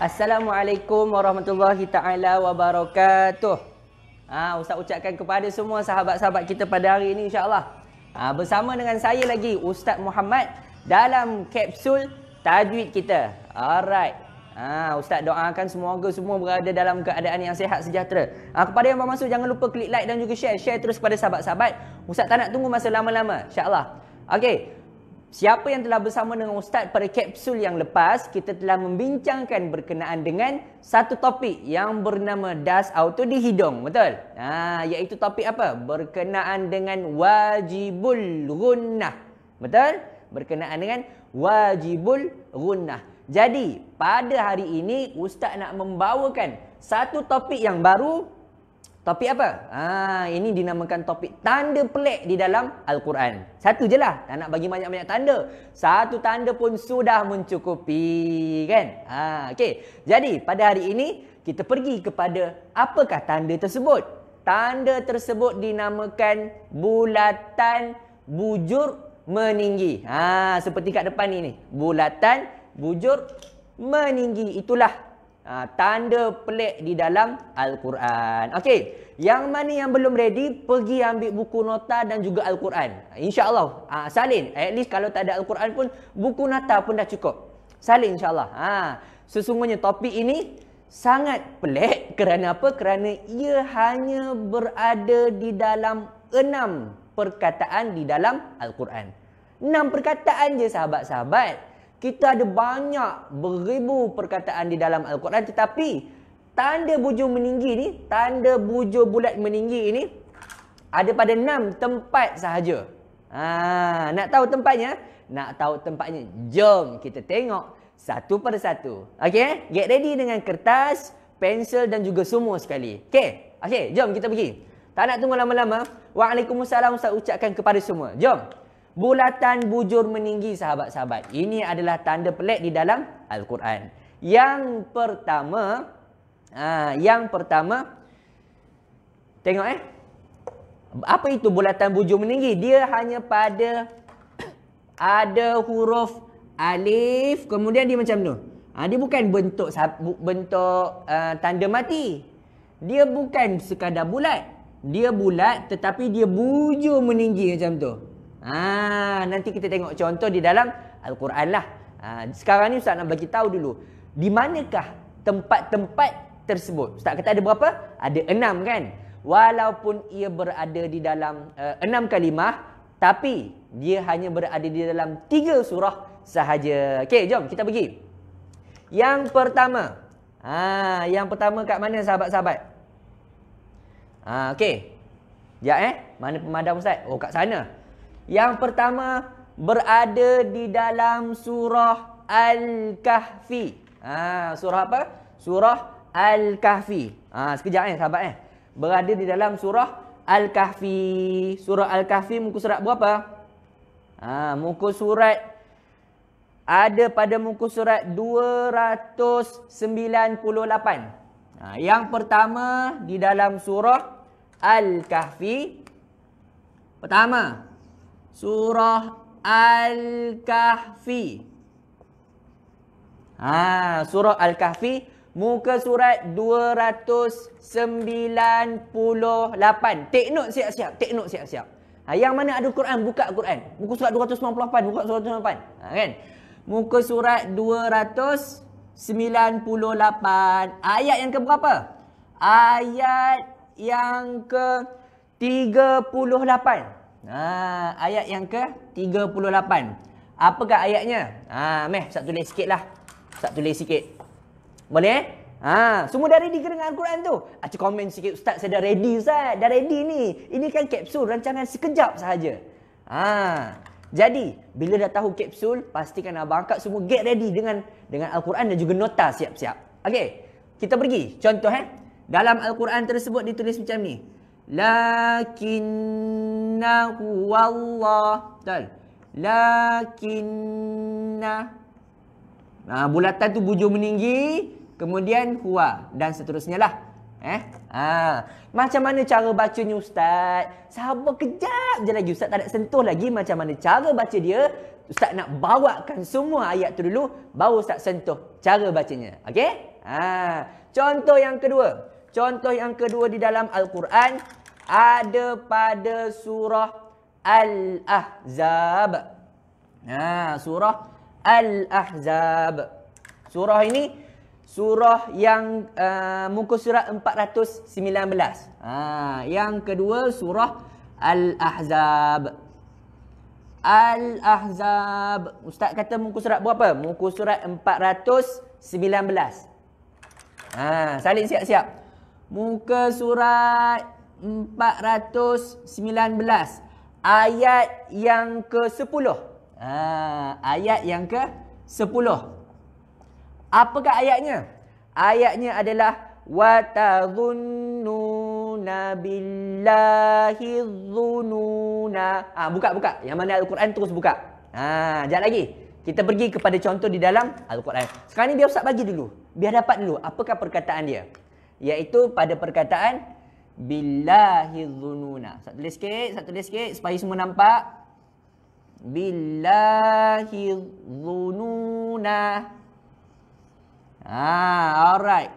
Assalamualaikum warahmatullahi taala wabarakatuh. Ustaz ucapkan kepada semua sahabat-sahabat kita pada hari ini insya-Allah. Bersama dengan saya lagi Ustaz Muhammad dalam kapsul tajwid kita. Alright. Ustaz doakan semoga semua berada dalam keadaan yang sihat sejahtera. Kepada yang baru masuk jangan lupa klik like dan juga share terus kepada sahabat-sahabat. Ustaz tak nak tunggu masa lama-lama insya-Allah. Okey. Siapa yang telah bersama dengan Ustaz pada kapsul yang lepas, kita telah membincangkan berkenaan dengan satu topik yang bernama das auto di hidung, betul? Iaitu topik apa? Berkenaan dengan wajibul gunnah. Betul? Berkenaan dengan wajibul gunnah. Jadi, pada hari ini Ustaz nak membawakan satu topik yang baru. Topik apa? Ini dinamakan topik tanda pelik di dalam Al-Quran. Satu je lah. Tak nak bagi banyak-banyak tanda. Satu tanda pun sudah mencukupi. Kan? Okey. Jadi, pada hari ini, kita pergi kepada apakah tanda tersebut. Tanda tersebut dinamakan bulatan bujur meninggi. Seperti kat depan ni. Bulatan bujur meninggi. Itulah tanda pelik di dalam Al-Quran. Okey, yang mana yang belum ready, pergi ambil buku nota dan juga Al-Quran. InsyaAllah, salin. At least kalau tak ada Al-Quran pun, buku nota pun dah cukup. Salin insyaAllah. Sesungguhnya topik ini sangat pelik. Kerana apa? Kerana ia hanya berada di dalam 6 perkataan di dalam Al-Quran. 6 perkataan je sahabat-sahabat. Kita ada banyak beribu perkataan di dalam Al-Quran, tetapi tanda bujur meninggi ni, tanda bujur bulat meninggi ini ada pada 6 tempat sahaja. Nak tahu tempatnya? Nak tahu tempatnya? Jom kita tengok satu persatu. Okey, get ready dengan kertas, pensel dan juga semua sekali. Okey, jom kita pergi. Tak nak tunggu lama-lama. Waalaikumsalam, Ustaz ucapkan kepada semua. Jom. Bulatan bujur meninggi sahabat-sahabat. Ini adalah tanda pelik di dalam Al-Quran. Yang pertama, tengok apa itu bulatan bujur meninggi? Dia hanya pada ada huruf alif, kemudian dia macam tu. Dia bukan bentuk tanda mati. Dia bukan sekadar bulat. Dia bulat tetapi dia bujur meninggi macam tu. Nanti kita tengok contoh di dalam Al-Quran lah. Sekarang ni Ustaz nak bagi tahu dulu, di manakah tempat-tempat tersebut. Ustaz kata ada berapa? Ada 6 kan? Walaupun ia berada di dalam 6 kalimah, tapi dia hanya berada di dalam 3 surah sahaja. Okey, jom kita pergi. Yang pertama. Yang pertama kat mana sahabat-sahabat? Okey. Sekejap mana pemadam Ustaz? Oh, kat sana. Yang pertama berada di dalam surah Al-Kahfi. Surah apa? Surah Al-Kahfi. Sekejap sahabat Berada di dalam surah Al-Kahfi. Surah Al-Kahfi muka surat berapa? Muka surat ada pada muka surat 298. Yang pertama di dalam surah Al-Kahfi. Pertama, surah Al-Kahfi. Surah Al-Kahfi, muka surat 298. Take note siap-siap. Yang mana ada Quran, buka Quran. Muka surat 298, buka surat 298. Kan? Muka surat 298. Ayat yang ke berapa? Ayat yang ke 38. Ayat yang ke-38. Apakah ayatnya? Ustaz tulis sikit lah. Ustaz tulis sikit. Boleh? Semua dah ready ke dengan Al-Quran tu? Komen sikit, Ustaz saya dah ready Ustaz. Dah ready ni. Ini kan kapsul, rancangan sekejap sahaja. Jadi, bila dah tahu kapsul, pastikan abang angkat semua get ready dengan Al-Quran dan juga nota siap-siap. Okey, kita pergi. Contoh dalam Al-Quran tersebut ditulis macam ni. Lakinnahu wallah. Betul? Lakinna. Bulatan tu bujur meninggi, kemudian huwa dan seterusnya lah. Macam mana cara bacanya Ustaz? Sabar kejap je lagi. Ustaz tak nak sentuh lagi macam mana cara baca dia. Ustaz nak bawakan semua ayat tu dulu, baru Ustaz sentuh cara bacanya. Okey? Contoh yang kedua. Contoh yang kedua di dalam Al-Quran ada pada surah Al-Ahzab. Surah Al-Ahzab. Surah ini surah yang muka surat 419. Yang kedua surah Al-Ahzab. Al-Ahzab. Ustaz kata muka surat berapa? Muka surat 419. Salin siap-siap. Muka surat 419. Ayat yang ke-10. Ayat yang ke-10. Apakah ayatnya? Ayatnya adalah wa tadhunnuna billahi dhununa. Buka. Yang mana Al-Quran terus buka. Sekejap lagi. Kita pergi kepada contoh di dalam Al-Quran. Sekarang ni biar Ustaz bagi dulu. Biar dapat dulu apakah perkataan dia. Iaitu pada perkataan billahi dhununa. Satu tulis sikit supaya semua nampak. Billahi dhununa. Alright.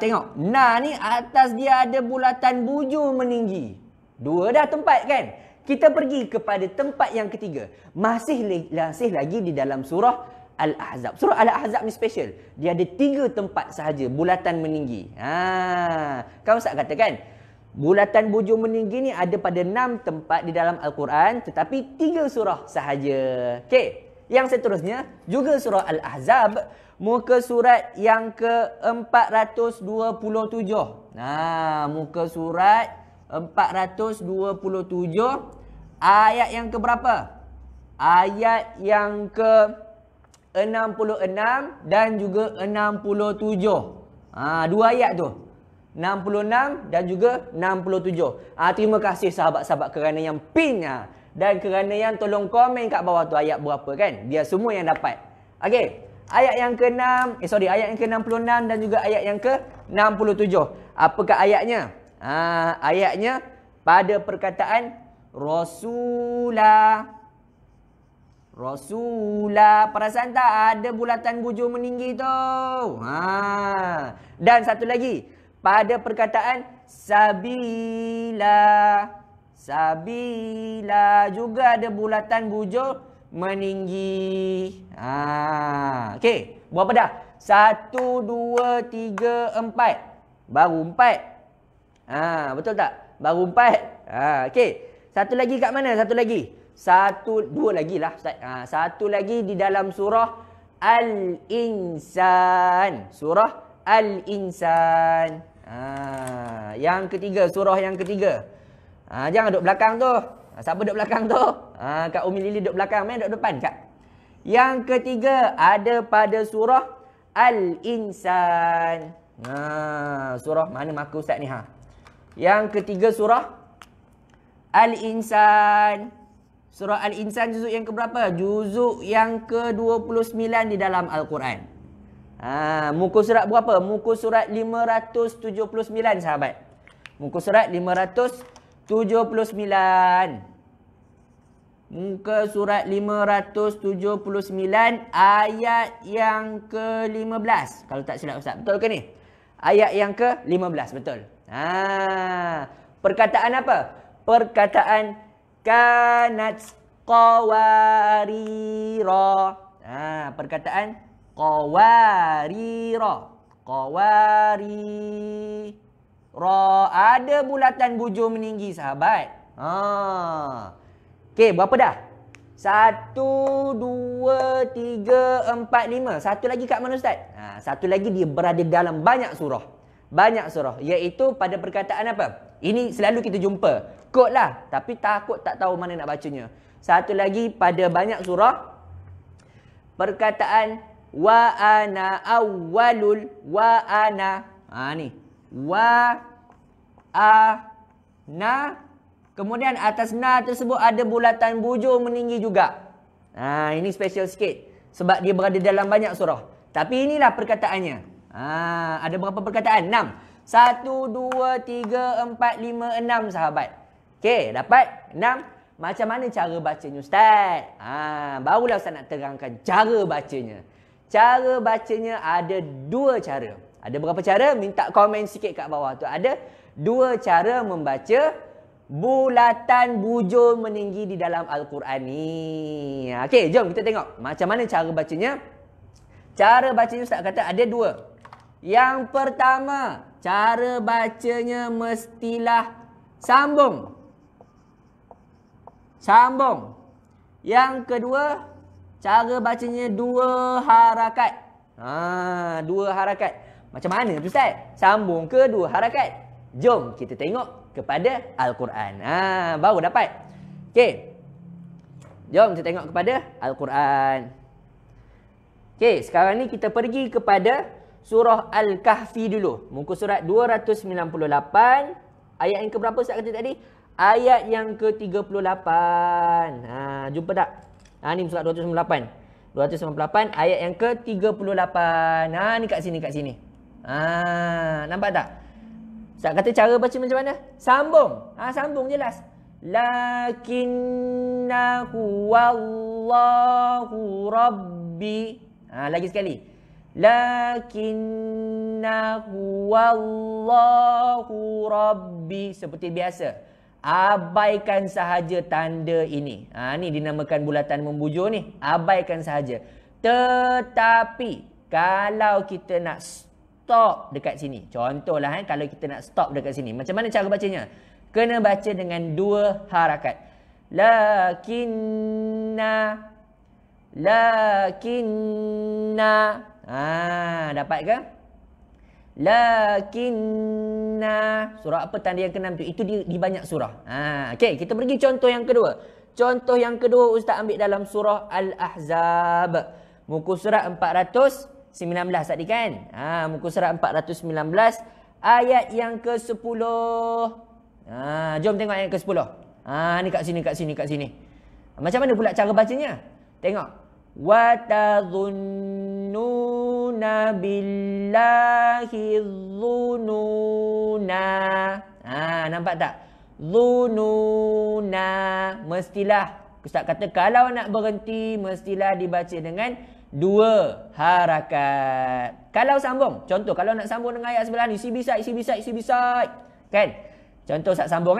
Tengok. Ni atas dia ada bulatan bujur meninggi. Dua dah tempat kan? Kita pergi kepada tempat yang ketiga. Masih lagi di dalam surah Al-Ahzab. Surah Al-Ahzab ni special. Dia ada 3 tempat sahaja bulatan meninggi. Kau Ustaz katakan, bulatan bujur meninggi ni ada pada 6 tempat di dalam Al-Quran. Tetapi 3 surah sahaja. Okey. Yang seterusnya juga surah Al-Ahzab, muka surat yang ke-427. Muka surat 427, ayat yang ke berapa? Ayat yang ke-66 dan juga 67. Dua ayat tu. 66 dan juga 67. Terima kasih sahabat-sahabat kerana yang pin dan kerana yang tolong komen kat bawah tu ayat berapa kan, biar semua yang dapat. Okey, ayat yang ke-6, ayat yang ke-66 dan juga ayat yang ke-67. Apakah ayatnya? Ayatnya pada perkataan Rasulah. Perasan tak ada bulatan bujur meninggi tu? Dan satu lagi pada perkataan Sabila juga ada bulatan bujur meninggi. Okey, berapa dah? 1, 2, 3, 4. Baru 4. Betul tak? Baru 4. Okey. Satu lagi kat mana? Dua lagi lah Ustaz. Satu lagi di dalam surah Al-Insan. Surah Al-Insan. Yang ketiga, surah yang ketiga. Jangan duduk belakang tu. Siapa duduk belakang tu? Kak Umi Lili duduk belakang. Main duduk depan Kak. Yang ketiga ada pada surah Al-Insan. Surah mana maka Ustaz ni? Yang ketiga surah Al-Insan. Surah Al-Insan juzuk yang keberapa? Juzuk yang ke-29 di dalam Al-Quran. Muka surat berapa? Muka surat 579 sahabat. Muka surat 579. Muka surat 579 ayat yang ke-15. Kalau tak silap Ustaz, betul ke ni? Ayat yang ke-15, betul. Perkataan apa? Perkataan kanat qawarira. Perkataan qawarira. Ada bulatan bujur meninggi sahabat. Okey, berapa dah? 1, 2, 3, 4, 5. Satu lagi kat mana Ustaz? Satu lagi dia berada dalam banyak surah. Iaitu pada perkataan apa? Ini selalu kita jumpa. Kod lah. Tapi takut tak tahu mana nak bacanya. Satu lagi pada banyak surah. Perkataan wa ana awwalul wa ana. Ni. Wa ana. Kemudian atas na tersebut ada bulatan bujur meninggi juga. Ini special sikit. Sebab dia berada dalam banyak surah. Tapi inilah perkataannya. Ada berapa perkataan? 6. 1, 2, 3, 4, 5, 6 sahabat. Okey, dapat 6. Macam mana cara bacanya Ustaz? Barulah Ustaz nak terangkan cara bacanya. Cara bacanya ada 2 cara. Ada berapa cara? Minta komen sikit kat bawah tu. Ada 2 cara membaca bulatan bujur meninggi di dalam Al-Quran ni. Okey, jom kita tengok macam mana cara bacanya. Cara bacanya Ustaz kata ada 2. Yang pertama, cara bacanya mestilah sambung. Sambung. Yang kedua, cara bacanya 2 harakat. 2 harakat. Macam mana tu Ustaz? Sambung ke 2 harakat? Jom kita tengok kepada Al-Quran. Baru dapat. Okey. Jom kita tengok kepada Al-Quran. Okey, sekarang ni kita pergi kepada surah Al-Kahfi dulu. Muka surat 298. Ayat yang ke berapa Ustaz kata tadi? Ayat yang ke-38. Jumpa tak? Ni surat 298. 298 ayat yang ke-38. Ni kat sini, kat sini. Nampak tak? Ustaz kata cara baca macam mana? Sambung. Sambung jelas. Lakinnahu wallahu rabbi. Lagi sekali. Lakinnahu wallahu rabbi. Seperti biasa. Abaikan sahaja tanda ini. Ni dinamakan bulatan membujur ni. Abaikan sahaja. Tetapi kalau kita nak stop dekat sini. Contohlah kalau kita nak stop dekat sini. Macam mana cara bacanya? Kena baca dengan 2 harakat. Lakinna. Dapat ke? Lakinna. Surah apa tanda yang ke-6 tu? Itu di banyak surah. Okey, kita pergi contoh yang kedua. Contoh yang kedua Ustaz ambil dalam surah Al-Ahzab. Muka surat 419 tadi kan? Muka surat 419 ayat yang ke-10. Jom tengok ayat ke-10. Ni kat sini, kat sini, kat sini. Macam mana pula cara bacanya? Tengok. Wa tadhunnuna billahi dhununa. Nampak tak? Dhununa. Mestilah, Ustaz kata kalau nak berhenti, mestilah dibaca dengan 2 harakat. Kalau sambung, contoh kalau nak sambung dengan ayat sebelah ni, isi bisai. Kan? Contoh Ustaz sambung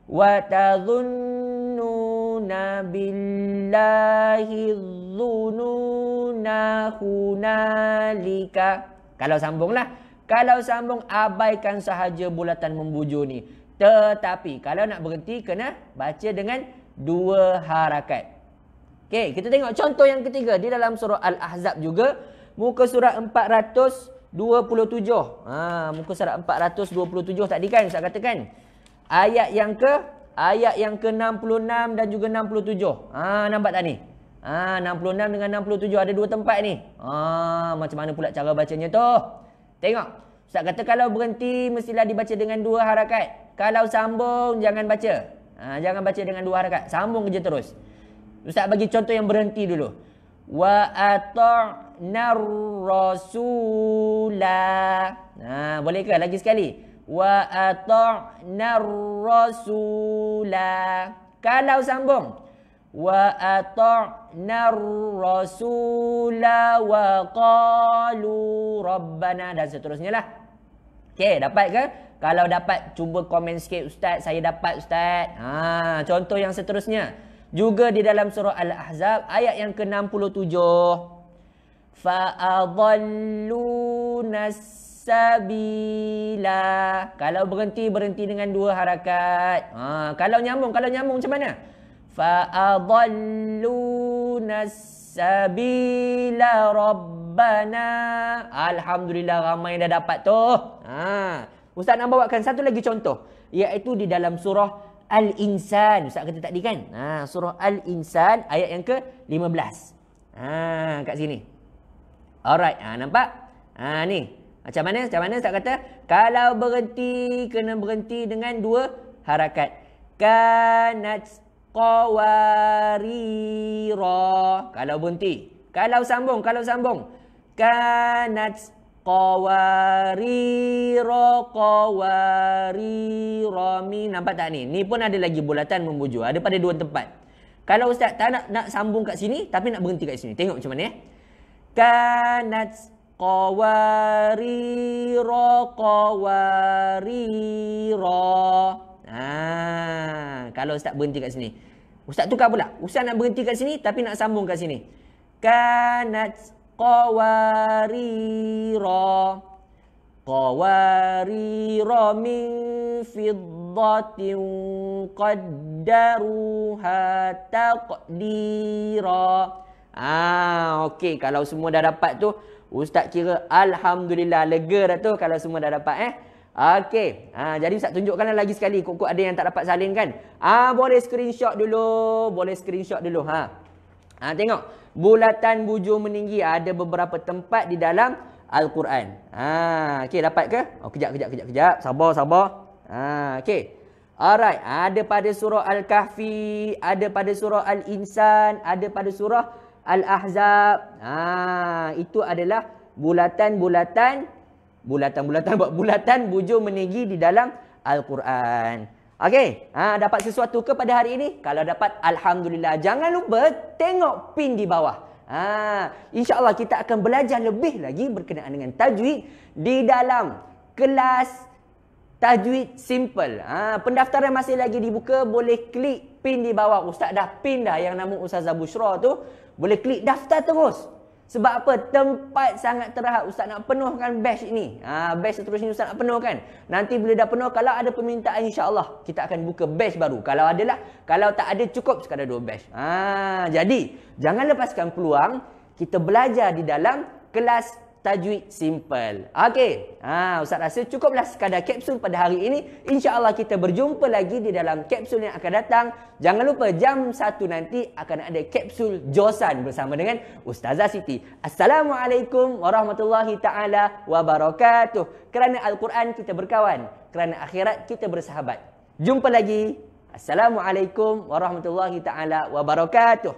Wa tadhunnuna billahi dhununa hunalika. Kalau sambunglah. Kalau sambung, abaikan sahaja bulatan membujur ni. Tetapi kalau nak berhenti, kena baca dengan 2 harakat. Okey, kita tengok contoh yang ketiga di dalam surah Al-Ahzab juga. Muka surat 427. Muka surat 427 tadi kan saya katakan. Ayat yang ke-66 dan juga 67. Nampak tak ni? 66 dengan 67 ada 2 tempat ni. Macam mana pula cara bacanya tu? Tengok. Ustaz kata kalau berhenti mestilah dibaca dengan 2 harakat. Kalau sambung jangan baca. Jangan baca dengan 2 harakat. Sambung je terus. Ustaz bagi contoh yang berhenti dulu. Wa ata'nar rasula. Boleh ke lagi sekali? Wa ata'nar rasula. Kalau sambung, wa ata'nar rasula wa qalu rabbana, dan seterusnya lah. Okey, dapat ke? Kalau dapat, cuba komen sikit, Ustaz, saya dapat Ustaz. Contoh yang seterusnya juga di dalam surah Al-Ahzab ayat yang ke-67. Fa'adhallunas sabila. Kalau berhenti dengan 2 harakat. Kalau nyambung macam mana? Fa'adhallunas sabila rabbana. Alhamdulillah ramai dah dapat tu. Ustaz nak bawakan satu lagi contoh, iaitu di dalam surah Al-Insan. Ustaz kata tadi kan? Surah Al-Insan ayat yang ke-15. Kat sini. Alright, nampak? Ni. Macam mana Ustaz kata? Kalau berhenti, kena berhenti dengan 2 harakat. Kanat qawarira. Kalau berhenti. Kalau sambung. Kanat qawarira. Nampak tak ni? Ni pun ada lagi bulatan membujur. Ada pada 2 tempat. Kalau Ustaz tak nak sambung kat sini, tapi nak berhenti kat sini. Tengok macam mana Kanat qawarira qawarira. Kalau Ustaz berhenti kat sini. Ustaz tukar pula. Ustaz nak berhenti kat sini tapi nak sambung kat sini. Kanat qawarira qawarira min fiddatin qaddaruha taqdira. Okey, kalau semua dah dapat tu, Ustaz kira alhamdulillah, lega dah tu kalau semua dah dapat Okey. Jadi Ustaz tunjukkanlah lagi sekali, kok ada yang tak dapat salin kan. Boleh screenshot dulu, tengok. Bulatan bujur meninggi ada beberapa tempat di dalam Al-Quran. Okey, dapat ke? Kejap. Sabar. Okey. Alright, ada pada surah Al-Kahfi, ada pada surah Al-Insan, ada pada surah Al-Ahzab. Itu adalah bulatan bujur meninggi di dalam Al-Quran. Okey, dapat sesuatu ke pada hari ini? Kalau dapat, alhamdulillah. Jangan lupa tengok pin di bawah. InsyaAllah kita akan belajar lebih lagi berkenaan dengan tajwid di dalam kelas tajwid simple. Pendaftaran masih lagi dibuka. Boleh klik pin di bawah. Ustaz dah pin dah yang nama Ustazah Bushra tu. Boleh klik daftar terus. Sebab apa? Tempat sangat terhad. Ustaz nak penuhkan batch ini. Batch seterusnya Ustaz nak penuhkan. Nanti bila dah penuh, kalau ada permintaan, insya-Allah kita akan buka batch baru. Kalau adalah, kalau tak ada cukup sekadar 2 batch. Jadi jangan lepaskan peluang kita belajar di dalam kelas tajwid simple. Okey. Ustaz rasa cukuplah sekadar kapsul pada hari ini. InsyaAllah kita berjumpa lagi di dalam kapsul yang akan datang. Jangan lupa jam 1 nanti akan ada kapsul Josan bersama dengan Ustazah Siti. Assalamualaikum warahmatullahi taala wabarakatuh. Kerana Al-Quran kita berkawan, kerana akhirat kita bersahabat. Jumpa lagi. Assalamualaikum warahmatullahi taala wabarakatuh.